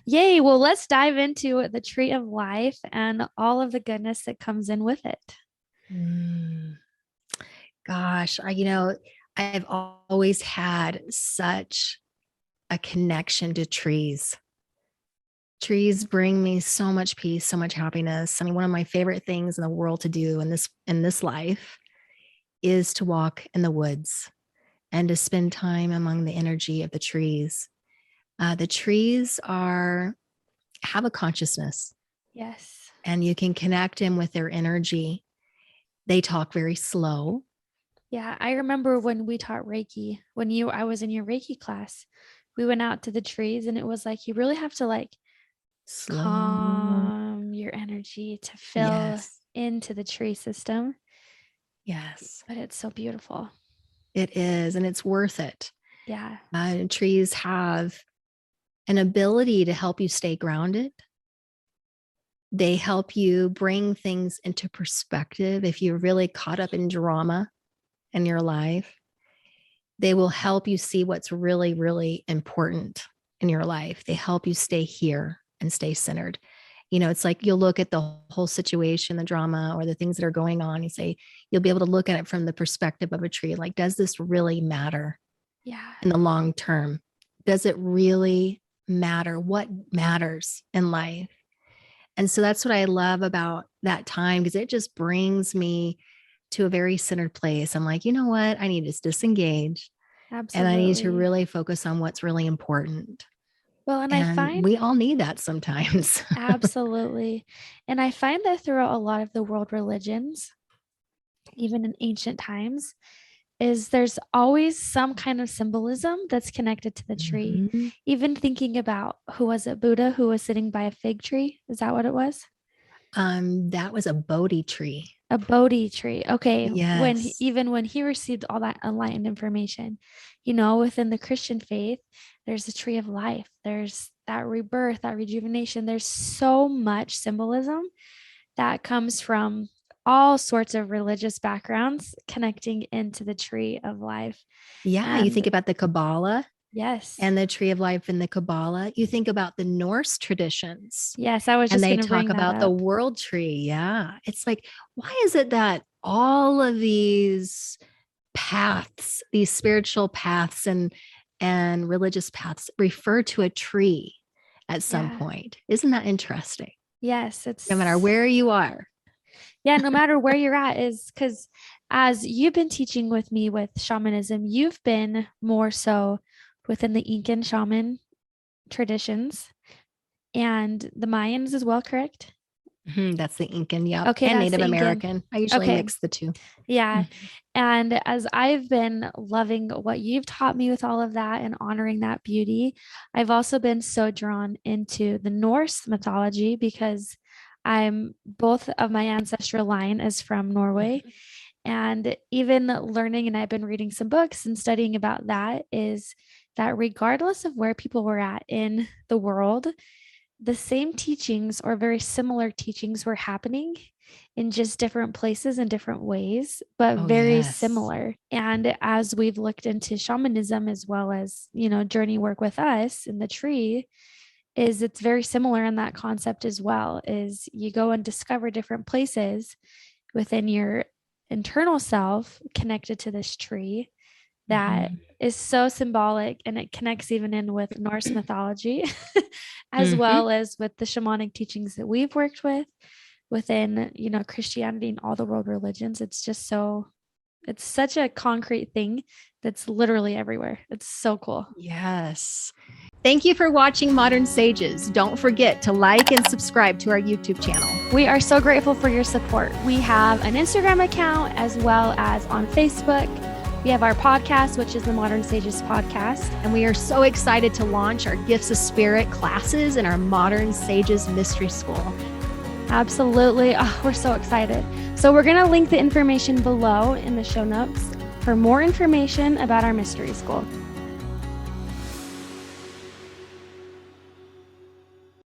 Yay. Well, let's dive into the tree of life and all of the goodness that comes in with it. Mm, gosh, I've always had such a connection to trees. Trees bring me so much peace, so much happiness. I mean, one of my favorite things in the world to do in this life is to walk in the woods and to spend time among the energy of the trees. The trees have a consciousness, Yes. and you can connect them with their energy. They talk very slow. Yeah. I remember when we taught Reiki, I was in your Reiki class, we went out to the trees and it was like, you really have to like Slow. calm your energy to fill Yes. into the tree system. Yes, But it's so beautiful. it is. And it's worth it. Yeah. Trees have an ability to help you stay grounded. They help you bring things into perspective. If you're really caught up in drama in your life, they will help you see what's really, really important in your life. They help you stay here and stay centered. It's like you'll look at the whole situation, the drama, or the things that are going on. You'll be able to look at it from the perspective of a tree. Like, does this really matter Yeah. in the long term? Does it really matter? What matters in life? And so that's what I love about that time, because it just brings me to a very centered place. I'm like, you know what? I need to disengage and I need to Absolutely. really focus on what's really important. Well, and I And find we all need that sometimes. absolutely. And I find that throughout a lot of the world religions, even in ancient times, is there's always some kind of symbolism that's connected to the tree. Mhm. Even thinking about who was it, Buddha, who was sitting by a fig tree? Is that what it was? That was a Bodhi tree. A Bodhi tree. Okay. Yes. Even when he received all that enlightened information, within the Christian faith, there's a tree of life. There's that rebirth, that rejuvenation. There's so much symbolism that comes from all sorts of religious backgrounds connecting into the tree of life. Yeah. You think And about the Kabbalah yes, and the tree of life in the Kabbalah. You think about the Norse traditions yes, I was and just they going to talk bring that about the up. world tree. Yeah. It's like, why is it that all of these paths, these spiritual paths and religious paths refer to a tree at some Yeah. point? Isn't that interesting? Yes, No matter it's where you are. yeah, no matter where you're at, is because as you've been teaching with me with shamanism, you've been more so within the Incan shaman traditions and the Mayans as well, correct? That's the Incan, yep, Okay, and that's Native the Incan. American. I usually Okay, mix the two. yeah. Mhm. And as I've been loving what you've taught me with all of that and honoring that beauty, I've also been so drawn into the Norse mythology because I'm both of my ancestral line is from Norway. And even learning, and I've been reading some books and studying about that, is that regardless of where people were at in the world, the same teachings or very similar teachings were happening in just different places in different ways, but Oh, very yes. similar. And as we've looked into shamanism as well as, journey work with us in the tree, is it's very similar in that concept as well, is you go and discover different places within your internal self connected to this tree that Mhm. is so symbolic, and it connects even in with Norse mythology as Mhm. well as with the shamanic teachings that we've worked with within Christianity and all the world religions. It's such a concrete thing that's literally everywhere. It's so cool. Yes. Thank you for watching Modern Sages. Don't forget to like and subscribe to our YouTube channel. We are so grateful for your support. We have an Instagram account as well as on Facebook. We have our podcast, which is the Modern Sages podcast. And we are so excited to launch our Gifts of Spirit classes in our Modern Sages Mystery School. Absolutely. Oh, we're so excited. So we're going to link the information below in the show notes for more information about our mystery school.